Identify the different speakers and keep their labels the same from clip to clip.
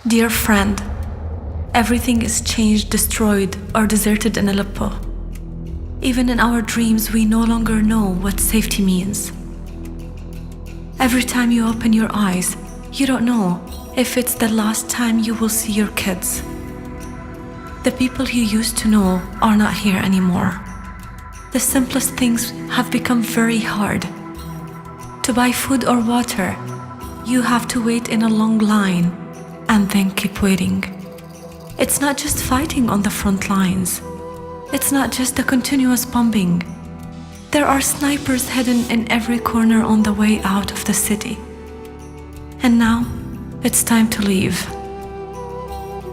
Speaker 1: Dear friend, everything is changed, destroyed, or deserted in Aleppo. Even in our dreams, we no longer know what safety means. Every time you open your eyes, you don't know if it's the last time you will see your kids. The people you used to know are not here anymore. The simplest things have become very hard. To buy food or water, you have to wait in a long line and then keep waiting. It's not just fighting on the front lines. It's not just a continuous bombing. There are snipers hidden in every corner on the way out of the city. And now, it's time to leave.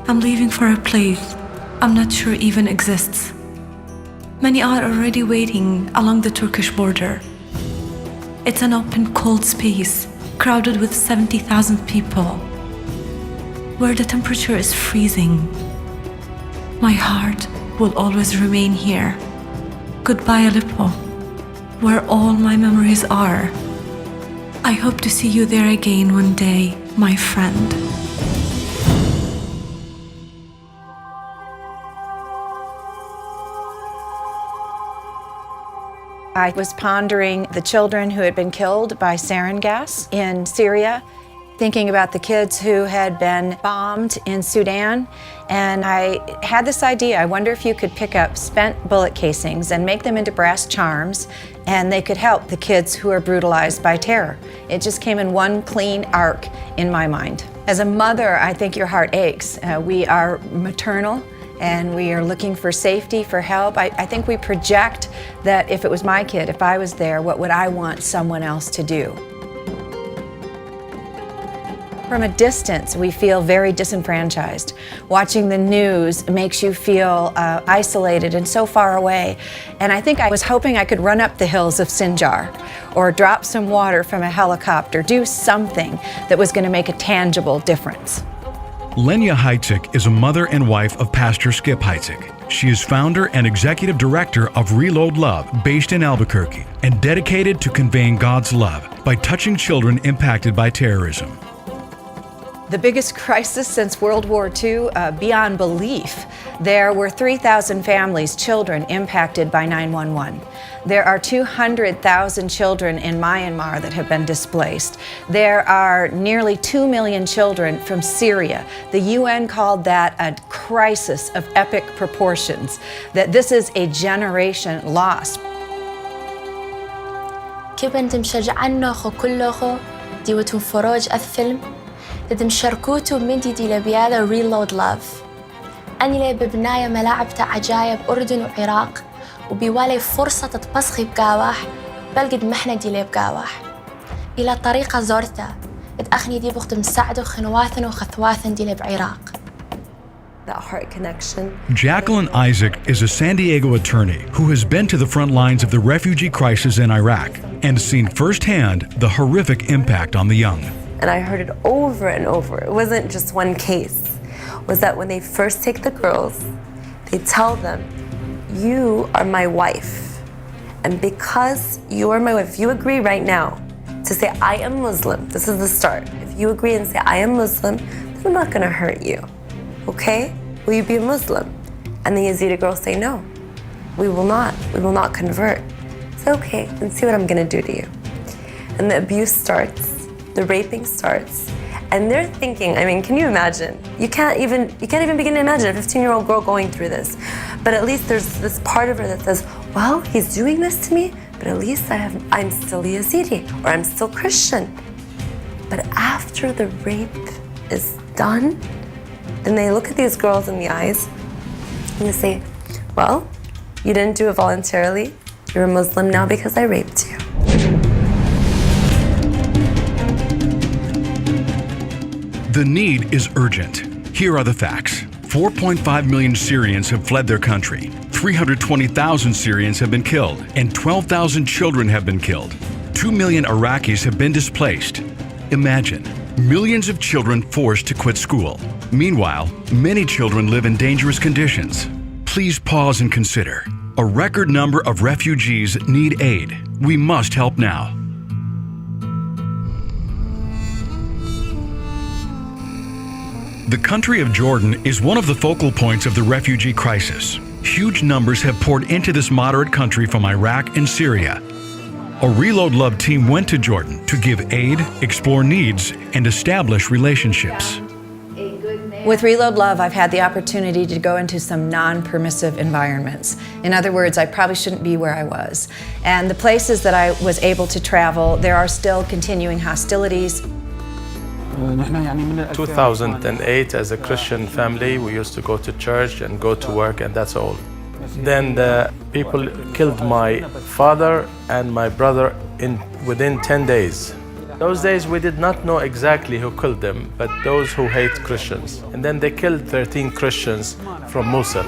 Speaker 1: I'm leaving for a place I'm not sure even exists. Many are already waiting along the Turkish border. It's an open, cold space, crowded with 70,000 people, where the temperature is freezing. My heart will always remain here. Goodbye, Aleppo, where all my memories are. I hope to see you there again one day, my friend.
Speaker 2: I was pondering the children who had been killed by sarin gas in Syria, thinking about the kids who had been bombed in Sudan, and I had this idea. I wonder if you could pick up spent bullet casings and make them into brass charms, and they could help the kids who are brutalized by terror. It just came in one clean arc in my mind. As a mother, I think your heart aches. We are maternal, and we are looking for safety, for help. I think we project that if it was my kid, if I was there, what would I want someone else to do? From a distance, we feel very disenfranchised. Watching the news makes you feel isolated and so far away. And I think I was hoping I could run up the hills of Sinjar or drop some water from a helicopter, do something that was going to make a tangible difference.
Speaker 3: Lenya Heitzig is a mother and wife of Pastor Skip Heitzig. She is founder and executive director of Reload Love, based in Albuquerque, and dedicated to conveying God's love by touching children impacted by terrorism.
Speaker 2: The biggest crisis since World War II, beyond belief. There were 3,000 families, children, impacted by 9/11. There are 200,000 children in Myanmar that have been displaced. There are nearly 2 million children from Syria. The UN called that a crisis of epic proportions, that this is a generation lost.
Speaker 4: كيف أنتم شجعنا خو كله خو ديوتون فروج الفيلم تدم شاركوتو من دي لبيادا ريلود لاف أني لي ببناية ملاعب عجايب أردن وعراق وبيوالي فرصة تتبسخي بقاواح بلقد محنا دي لي بقاواح إلى طريقة زورتا اتأخني دي بخت مساعدو خنواثن وخثواثن دي لي بعراق.
Speaker 5: That heart connection.
Speaker 3: Jacqueline Isaac is a San Diego attorney who has been to the front lines of the refugee crisis in Iraq and seen firsthand the horrific impact on the young.
Speaker 5: And I heard it over and over. It wasn't just one case. Was that when they first take the girls, they tell them, you are my wife. And because you are my wife, if you agree right now to say, I am Muslim, this is the start. If you agree and say, I am Muslim, then I'm not gonna hurt you, okay? Will you be a Muslim? And the Yazidi girls say, no, we will not convert. Say, okay, then see what I'm gonna do to you. And the abuse starts. The raping starts, and they're thinking, I mean, can you imagine? You can't even begin to imagine a 15-year-old girl going through this. But at least there's this part of her that says, well, he's doing this to me, but at least I'm still Yazidi, or I'm still Christian. But after the rape is done, then they look at these girls in the eyes and they say, well, you didn't do it voluntarily. You're a Muslim now because I raped you.
Speaker 3: The need is urgent. Here are the facts. 4.5 million Syrians have fled their country. 320,000 Syrians have been killed, and 12,000 children have been killed. 2 million Iraqis have been displaced. Imagine, millions of children forced to quit school. Meanwhile, many children live in dangerous conditions. Please pause and consider. A record number of refugees need aid. We must help now. The country of Jordan is one of the focal points of the refugee crisis. Huge numbers have poured into this moderate country from Iraq and Syria. A Reload Love team went to Jordan to give aid, explore needs, and establish relationships.
Speaker 2: With Reload Love, I've had the opportunity to go into some non-permissive environments. In other words, I probably shouldn't be where I was. And the places that I was able to travel, there are still continuing hostilities.
Speaker 6: 2008, as a Christian family, we used to go to church and go to work, and that's all. Then the people killed my father and my brother within 10 days. Those days we did not know exactly who killed them, but those who hate Christians. And then they killed 13 Christians from Mosul,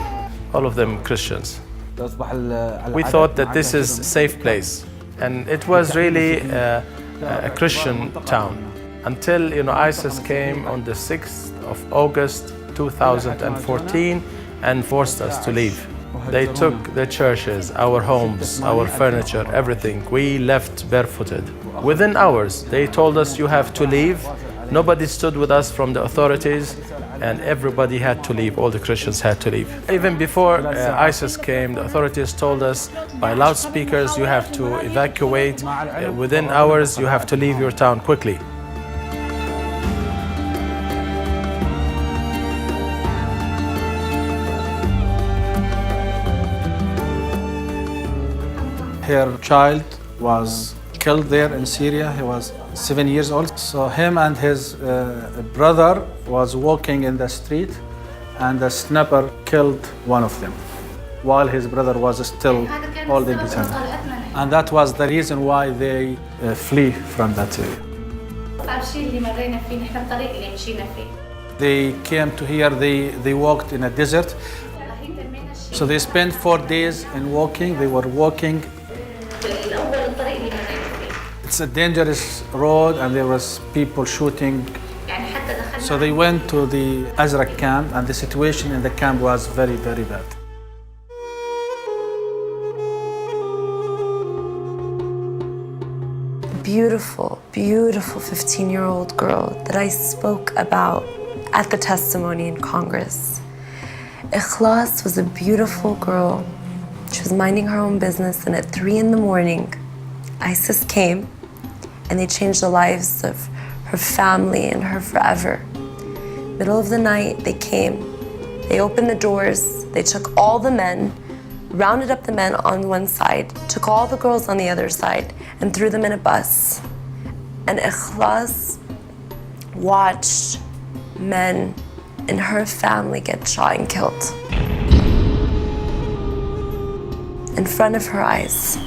Speaker 6: all of them Christians. We thought that this is a safe place, and it was really a Christian town. Until ISIS came on the 6th of August 2014 and forced us to leave. They took the churches, our homes, our furniture, everything. We left barefooted. Within hours, they told us you have to leave. Nobody stood with us from the authorities, and everybody had to leave. All the Christians had to leave. Even before ISIS came, the authorities told us by loudspeakers, you have to evacuate. Within hours, you have to leave your town quickly.
Speaker 7: Her child was killed there in Syria. He was 7 years old. So him and his brother was walking in the street, and the sniper killed one of them while his brother was still holding his hand. And that was the reason why they flee from that area. They came to here, they walked in a desert. So they spent 4 days in walking. They were walking. It's a dangerous road, and there was people shooting. So they went to the Azraq camp, and the situation in the camp was very, very bad.
Speaker 5: Beautiful, beautiful 15-year-old girl that I spoke about at the testimony in Congress. Ikhlas was a beautiful girl. She was minding her own business, and at 3 in the morning, ISIS came, and they changed the lives of her family and her forever. Middle of the night, they came, they opened the doors, they took all the men, rounded up the men on one side, took all the girls on the other side, and threw them in a bus. And Ikhlas watched men in her family get shot and killed in front of her eyes.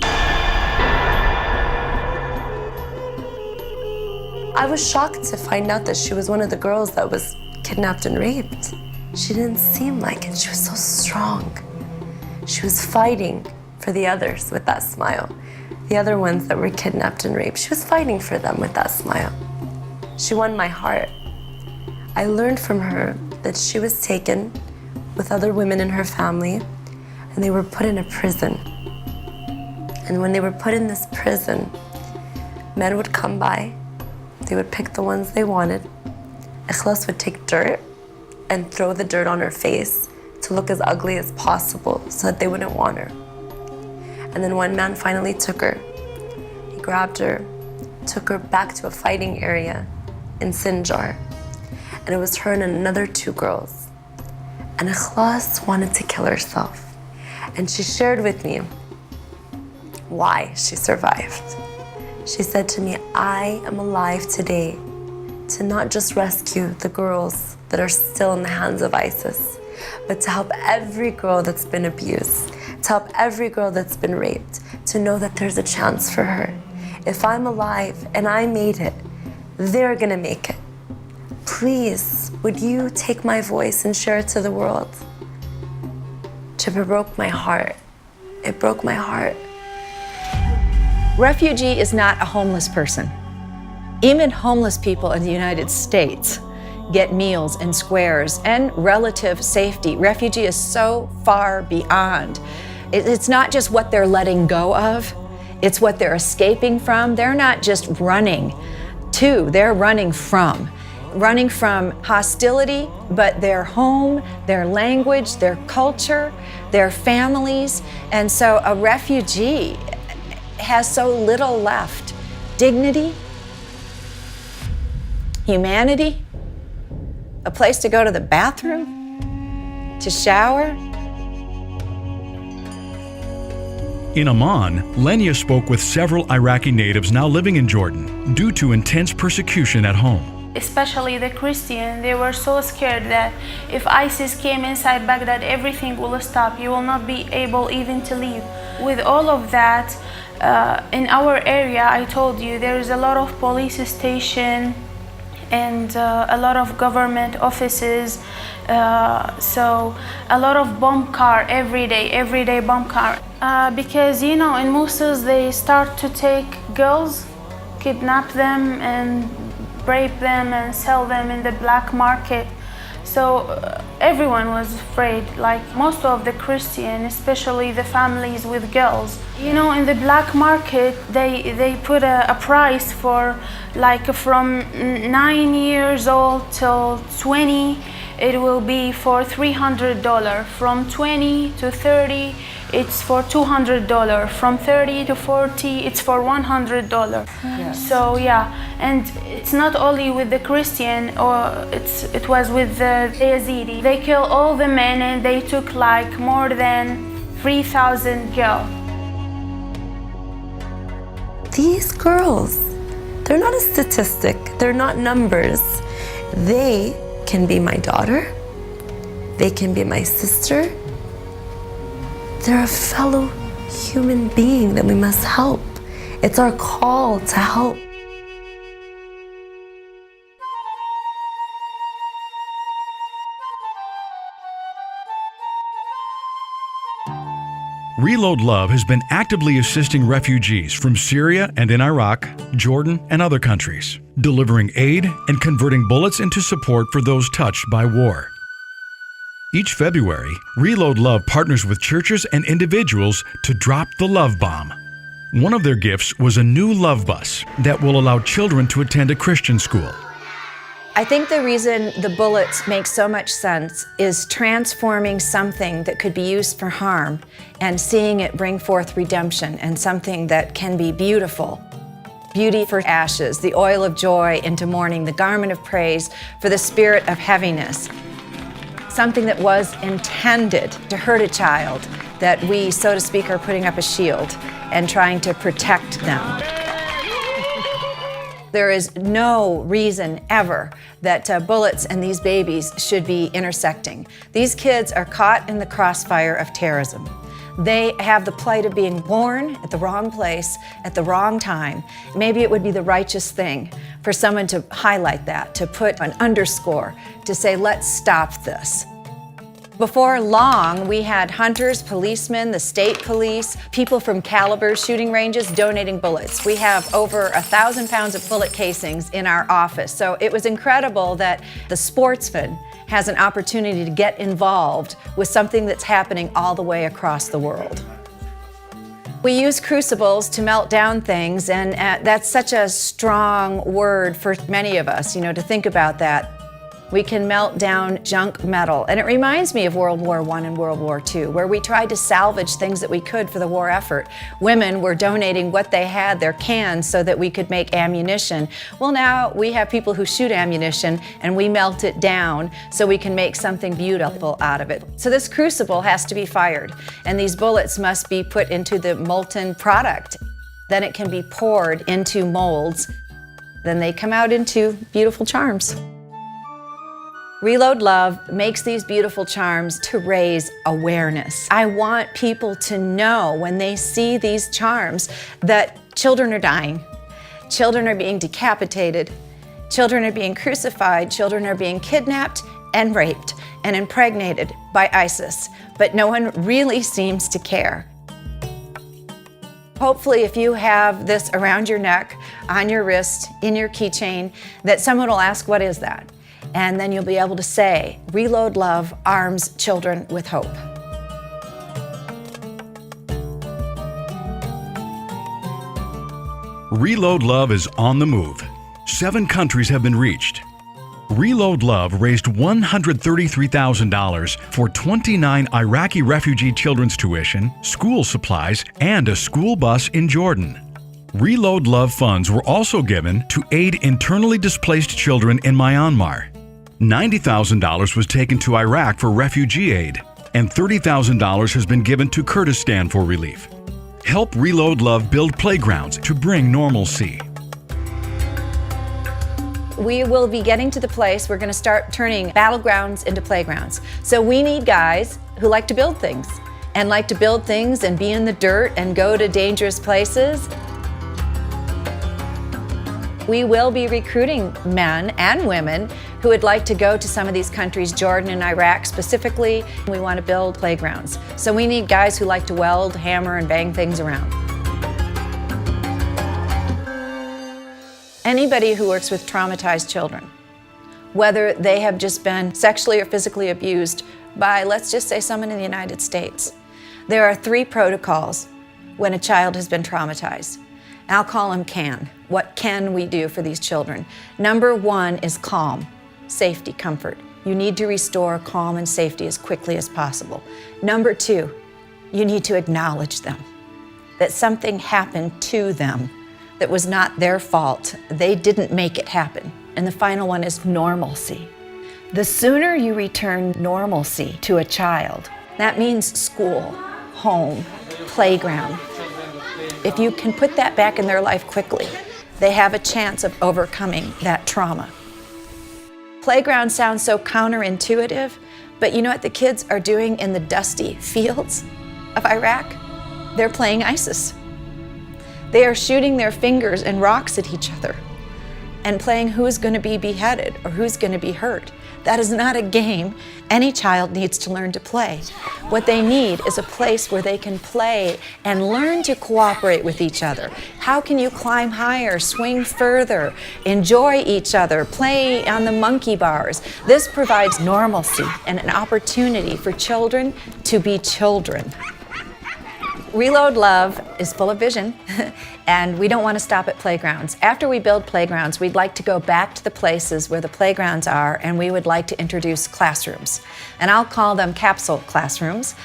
Speaker 5: I was shocked to find out that she was one of the girls that was kidnapped and raped. She didn't seem like it. She was so strong. She was fighting for the others with that smile. The other ones that were kidnapped and raped, she was fighting for them with that smile. She won my heart. I learned from her that she was taken with other women in her family, and they were put in a prison. And when they were put in this prison, men would come by, they would pick the ones they wanted. Ikhlas would take dirt and throw the dirt on her face to look as ugly as possible so that they wouldn't want her. And then one man finally took her. He grabbed her, took her back to a fighting area in Sinjar. And it was her and another 2 girls. And Ikhlas wanted to kill herself. And she shared with me why she survived. She said to me, I am alive today to not just rescue the girls that are still in the hands of ISIS, but to help every girl that's been abused, to help every girl that's been raped, to know that there's a chance for her. If I'm alive and I made it, they're gonna make it. Please, would you take my voice and share it to the world? It broke my heart. It broke my heart.
Speaker 2: Refugee is not a homeless person. Even homeless people in the United States get meals and squares and relative safety. Refugee is so far beyond. It's not just what they're letting go of, it's what they're escaping from. They're not just running to, they're running from hostility, but their home, their language, their culture, their families. And so a refugee has so little left. Dignity, humanity, a place to go to the bathroom, to shower.
Speaker 3: In Amman, Lenya spoke with several Iraqi natives now living in Jordan due to intense persecution at home.
Speaker 8: Especially the Christian, they were so scared that if ISIS came inside Baghdad, everything will stop. You will not be able even to leave. With all of that, in our area, I told you, there is a lot of police station and a lot of government offices. So a lot of bomb car every day bomb car. Because, you know, in Mosul, they start to take girls, kidnap them and rape them and sell them in the black market. So everyone was afraid, like most of the Christian, especially the families with girls. You know, in the black market, they put a price for like from 9 years old till 20, it will be for $300. From 20 to 30, it's for $200. From 30 to 40, it's for $100. Yes. So yeah, and it's not only with the Christian, or it was with the Yazidi. They killed all the men and they took like more than 3,000 girls.
Speaker 5: These girls, they're not a statistic, they're not numbers. They can be my daughter, they can be my sister. They're a fellow human being that we must help. It's our call to help.
Speaker 3: Reload Love has been actively assisting refugees from Syria and in Iraq, Jordan, and other countries, delivering aid and converting bullets into support for those touched by war. Each February, Reload Love partners with churches and individuals to drop the love bomb. One of their gifts was a new love bus that will allow children to attend a Christian school.
Speaker 2: I think the reason the bullets make so much sense is transforming something that could be used for harm and seeing it bring forth redemption and something that can be beautiful. Beauty for ashes, the oil of joy into mourning, the garment of praise for the spirit of heaviness. Something that was intended to hurt a child, that we, so to speak, are putting up a shield and trying to protect them. There is no reason ever that bullets and these babies should be intersecting. These kids are caught in the crossfire of terrorism. They have the plight of being born at the wrong place at the wrong time. Maybe it would be the righteous thing for someone to highlight that, to put an underscore, to say, let's stop this. Before long, we had hunters, policemen, the state police, people from Caliber shooting ranges donating bullets. We have over 1,000 pounds of bullet casings in our office. So it was incredible that the sportsman has an opportunity to get involved with something that's happening all the way across the world. We use crucibles to melt down things, and that's such a strong word for many of us, to think about that. We can melt down junk metal. And it reminds me of World War I and World War II, where we tried to salvage things that we could for the war effort. Women were donating what they had, their cans, so that we could make ammunition. Well, now we have people who shoot ammunition and we melt it down so we can make something beautiful out of it. So this crucible has to be fired, and these bullets must be put into the molten product. Then it can be poured into molds. Then they come out into beautiful charms. Reload Love makes these beautiful charms to raise awareness. I want people to know when they see these charms that children are dying, children are being decapitated, children are being crucified, children are being kidnapped and raped and impregnated by ISIS, but no one really seems to care. Hopefully, if you have this around your neck, on your wrist, in your keychain, that someone will ask, what is that? And then you'll be able to say, Reload Love arms children with hope.
Speaker 3: Reload Love is on the move. 7 countries have been reached. Reload Love raised $133,000 for 29 Iraqi refugee children's tuition, school supplies, and a school bus in Jordan. Reload Love funds were also given to aid internally displaced children in Myanmar. $90,000 was taken to Iraq for refugee aid, and $30,000 has been given to Kurdistan for relief. Help Reload Love build playgrounds to bring normalcy.
Speaker 2: We will be getting to the place we're going to start turning battlegrounds into playgrounds. So we need guys who like to build things and be in the dirt and go to dangerous places. We will be recruiting men and women who would like to go to some of these countries, Jordan and Iraq specifically. We want to build playgrounds. So we need guys who like to weld, hammer, and bang things around. Anybody who works with traumatized children, whether they have just been sexually or physically abused by, let's just say, someone in the United States, there are 3 protocols when a child has been traumatized. I'll call them CAN. What can we do for these children? Number 1 is calm, safety, comfort. You need to restore calm and safety as quickly as possible. Number 2, you need to acknowledge them, that something happened to them that was not their fault. They didn't make it happen. And the final one is normalcy. The sooner you return normalcy to a child, that means school, home, playground. If you can put that back in their life quickly, they have a chance of overcoming that trauma. Playground sounds so counterintuitive, but you know what the kids are doing in the dusty fields of Iraq? They're playing ISIS. They are shooting their fingers and rocks at each other and playing who's going to be beheaded or who's going to be hurt. That is not a game any child needs to learn to play. What they need is a place where they can play and learn to cooperate with each other. How can you climb higher, swing further, enjoy each other, play on the monkey bars? This provides normalcy and an opportunity for children to be children. Reload Love is full of vision, and we don't want to stop at playgrounds. After we build playgrounds, we'd like to go back to the places where the playgrounds are, and we would like to introduce classrooms. And I'll call them capsule classrooms.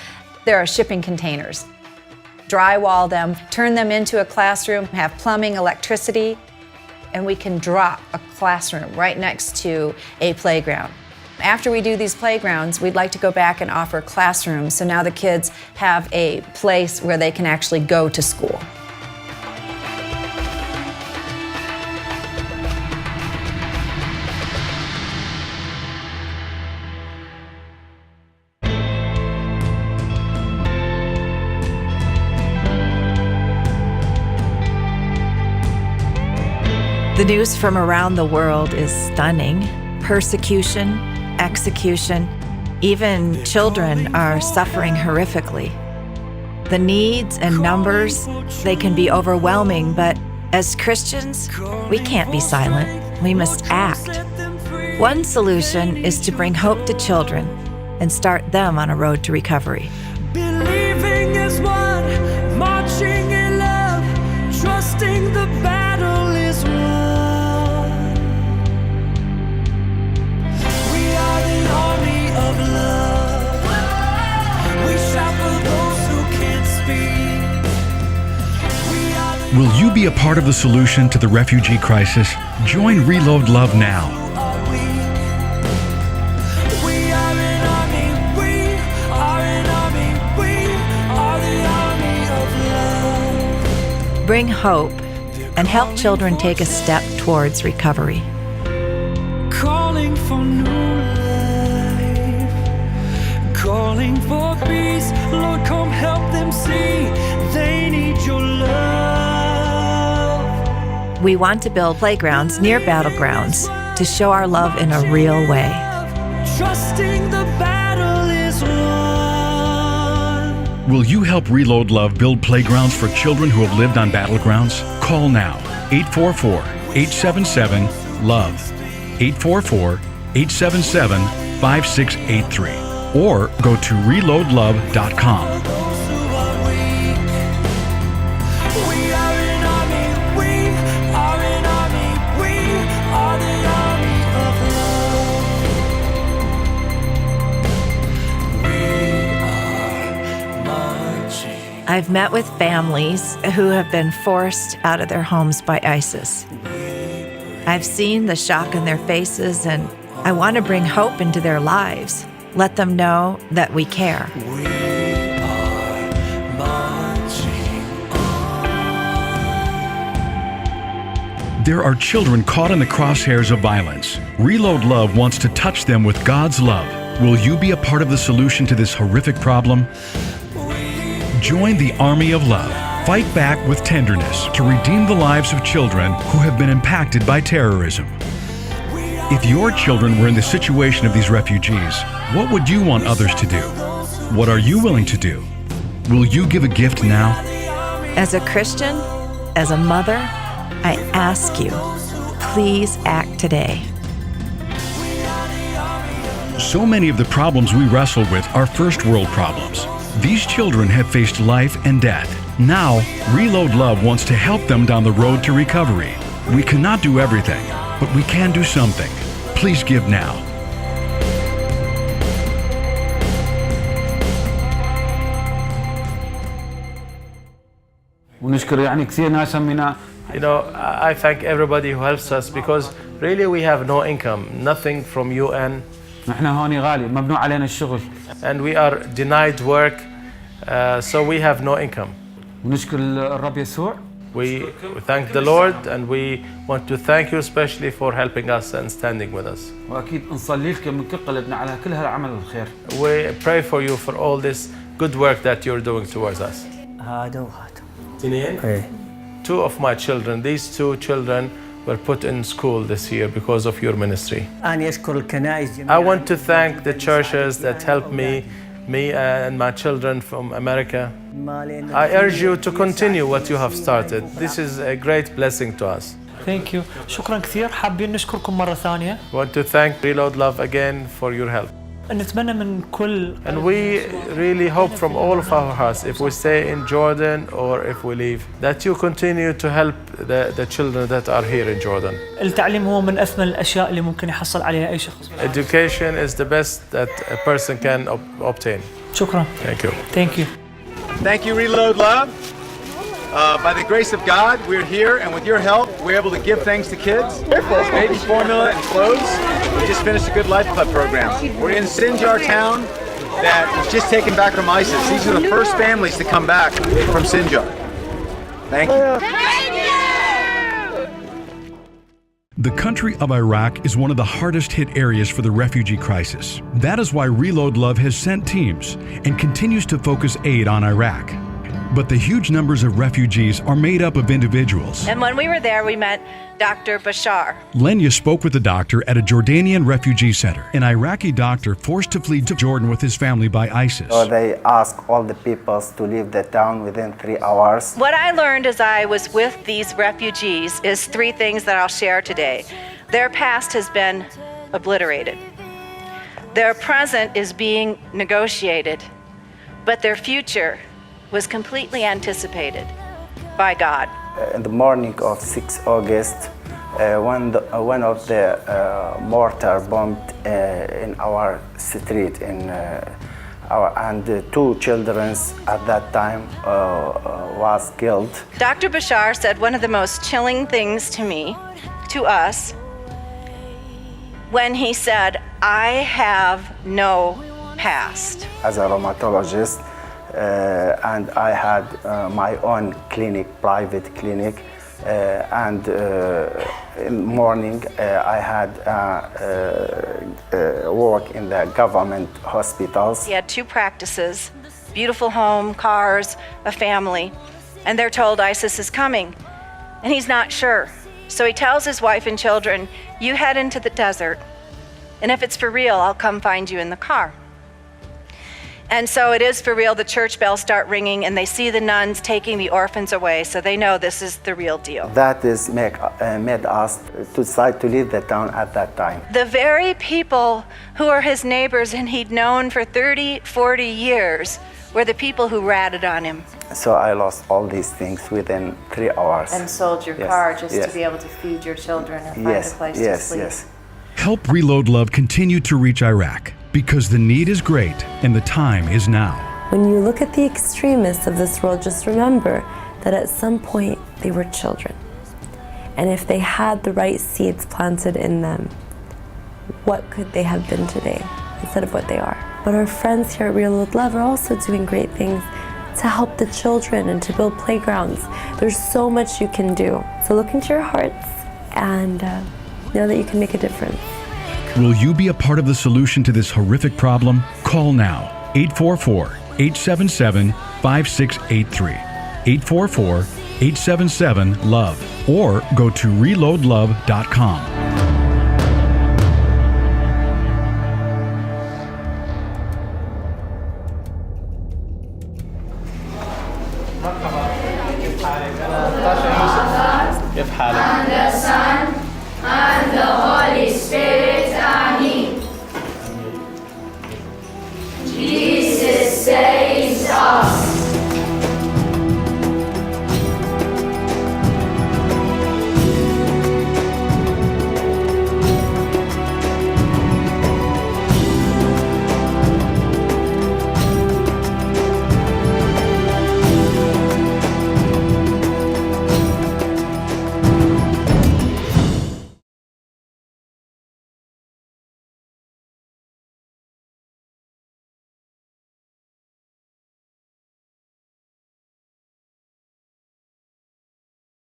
Speaker 2: There are shipping containers. Drywall them, turn them into a classroom, have plumbing, electricity, and we can drop a classroom right next to a playground. After we do these playgrounds, we'd like to go back and offer classrooms, so now the kids have a place where they can actually go to school.
Speaker 9: The news from around the world is stunning. Persecution, execution, even children are suffering horrifically. The needs and numbers, they can be overwhelming, but as Christians, we can't be silent. We must act. One solution is to bring hope to children and start them on a road to recovery.
Speaker 10: Believing is one, marching in love, trusting the battle is won. We are the army of love. We shout for those who can't speak.
Speaker 3: Will you be a part of the solution to the refugee crisis? Join Reload Love now.
Speaker 9: Bring hope and help children take a step towards recovery.
Speaker 10: Calling for new life, calling for peace. Lord, come help them see they need your love.
Speaker 9: We want to build playgrounds near battlegrounds to show our love in a real way.
Speaker 10: Trusting the battle is won.
Speaker 3: Will you help Reload Love build playgrounds for children who have lived on battlegrounds? Call now, 844-877-LOVE, 844-877-5683, or go to reloadlove.com.
Speaker 10: We are an army, we
Speaker 9: I've met with families who have been forced out of their homes by ISIS. I've seen the shock in their faces, and I want to bring hope into their lives. Let them know that we care.
Speaker 3: There are children caught in the crosshairs of violence. Reload Love wants to touch them with God's love. Will you be a part of the solution to this horrific problem? Join the Army of Love. Fight back with tenderness to redeem the lives of children who have been impacted by terrorism. If your children were in the situation of these refugees, what would you want others to do? What are you willing to do? Will you give a gift now?
Speaker 9: As a Christian, as a mother, I ask you, please act today.
Speaker 3: So many of the problems we wrestle with are first world problems. These children have faced life and death. Now, Reload Love wants to help them down the road to recovery. We cannot do everything, but we can do something. Please give now.
Speaker 7: ونشكر يعني كثير ناس منا.
Speaker 6: You know, I thank everybody who helps us because really we have no income, nothing from UN.
Speaker 7: نحن هون غالي ممنوع علينا الشغل.
Speaker 6: And we are denied work, so we have no income.
Speaker 7: ونشكر الرب يسوع.
Speaker 6: We thank the Lord and we want to thank you especially for helping us and standing with us.
Speaker 7: وأكيد نصلي لكم من كل قلبنا على كل هالعمل الخير.
Speaker 6: We pray for you for all this good work that you're doing towards us. Two of my children, these two children were put in school this year because of your ministry. I want to thank the churches that helped me and my children from America. I urge you to continue what you have started. This is a great blessing to us.
Speaker 10: Thank you. شكرا كثير. حابين نشكركم مرة ثانية.
Speaker 6: I want to thank Reload Love again for your help.
Speaker 10: نتمنى من كل.
Speaker 6: And we really hope from all of our hearts, if we stay in Jordan or if we leave, that you continue to help the children that are here in Jordan.
Speaker 10: التعليم هو من أثمن الأشياء اللي ممكن يحصل عليها أي شخص.
Speaker 6: Education is the best that a person can obtain.
Speaker 10: شكرا.
Speaker 6: Thank you.
Speaker 10: Thank you.
Speaker 11: Thank you, Reload Love. By the grace of God, we're here, and with your help, we're able to give things to kids. Baby formula and clothes. We just finished a Good Life Club program. We're in Sinjar town that was just taken back from ISIS. These are the first families to come back from Sinjar. Thank you.
Speaker 3: The country of Iraq is one of the hardest hit areas for the refugee crisis. That is why Reload Love has sent teams and continues to focus aid on Iraq. But the huge numbers of refugees are made up of individuals.
Speaker 9: And when we were there, we met Dr. Bashar.
Speaker 3: Lenya spoke with the doctor at a Jordanian refugee center, an Iraqi doctor forced to flee to Jordan with his family by ISIS.
Speaker 12: So they ask all the peoples to leave the town within 3 hours.
Speaker 9: What I learned as I was with these refugees is 3 things that I'll share today. Their past has been obliterated. Their present is being negotiated, but their future was completely anticipated by God.
Speaker 12: In the morning of 6 August, one of the mortar bombed in our street, and 2 children at that time was killed.
Speaker 9: Dr. Bashar said one of the most chilling things to us, when he said, "I have no past."
Speaker 12: As a rheumatologist, and I had my own clinic, private clinic, and in the morning I had work in the government hospitals.
Speaker 9: He had 2 practices, beautiful home, cars, a family, and they're told ISIS is coming, and he's not sure. So he tells his wife and children, "You head into the desert, and if it's for real, I'll come find you in the car." And so it is for real. The church bells start ringing, and they see the nuns taking the orphans away, so they know this is the real deal.
Speaker 12: That is made us to decide to leave the town at that time.
Speaker 9: The very people who are his neighbors and he'd known for 30, 40 years were the people who ratted on him.
Speaker 12: So I lost all these things within 3 hours.
Speaker 13: And sold your car just to be able to feed your children and find a place to sleep.
Speaker 12: Yes.
Speaker 3: Help Reload Love continue to reach Iraq, because the need is great and the time is now.
Speaker 5: When you look at the extremists of this world, just remember that at some point they were children. And if they had the right seeds planted in them, what could they have been today instead of what they are? But our friends here at Reload Love are also doing great things to help the children and to build playgrounds. There's so much you can do. So look into your hearts and know that you can make a difference.
Speaker 3: Will you be a part of the solution to this horrific problem? Call now, 844-877-5683. 844-877-LOVE, or go to reloadlove.com.
Speaker 7: كيف حالك؟
Speaker 10: And the Son and the Holy Spirit.